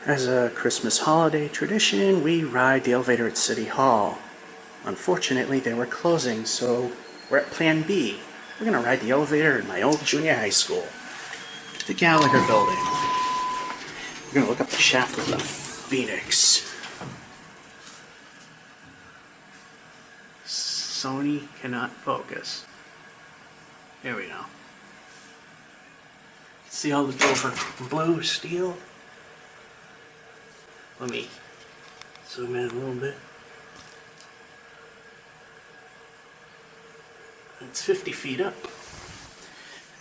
As a Christmas holiday tradition, we ride the elevator at City Hall. Unfortunately, they were closing, so we're at Plan B. We're gonna ride the elevator in my old junior high school, the Gallagher building. We're gonna look up the shaft of the Phoenix. SONY cannot focus. There we go. See all the Dover blue steel? Let me zoom in a little bit. It's 50 feet up.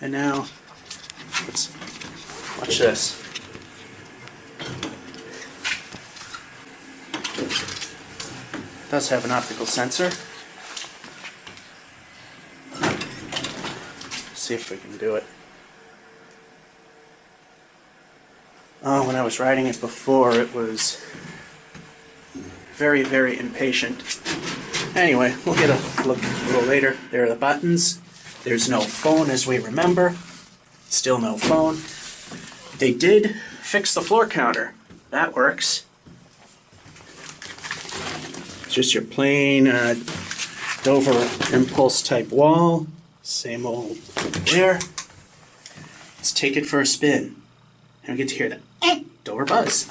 And now, let's watch this. It does have an optical sensor. See if we can do it. Oh, when I was riding it before, it was very, very impatient. Anyway, we'll get a look a little later. There are the buttons. There's no phone, as we remember. Still no phone. They did fix the floor counter. That works. It's just your plain Dover impulse type wall. Same old there. Let's take it for a spin. And we get to hear the Dover buzz.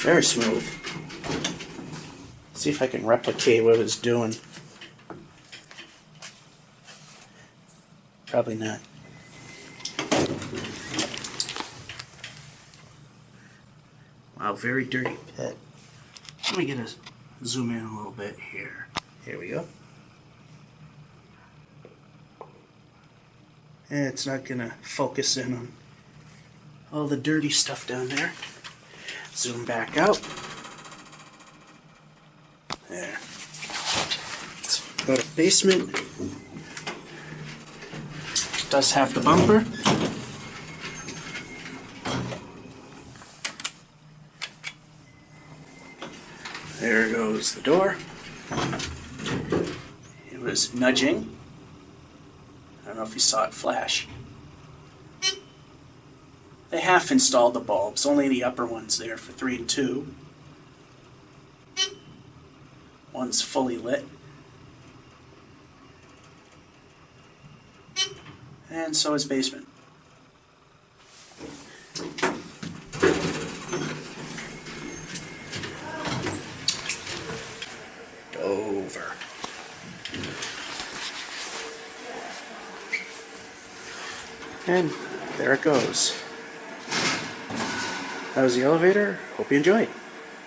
Very smooth. See if I can replicate what it was doing. Probably not. Wow, very dirty pit. Let me get a zoom in a little bit here. Here we go. And it's not gonna focus in on all the dirty stuff down there. Zoom back out. There. Let's go to basement. Does have the bumper. There goes the door. It was nudging. I don't know if you saw it flash. They half installed the bulbs, only the upper one's there for 3 and 2. One's fully lit. And so is basement. Dover. And there it goes. That was the elevator. Hope you enjoyed.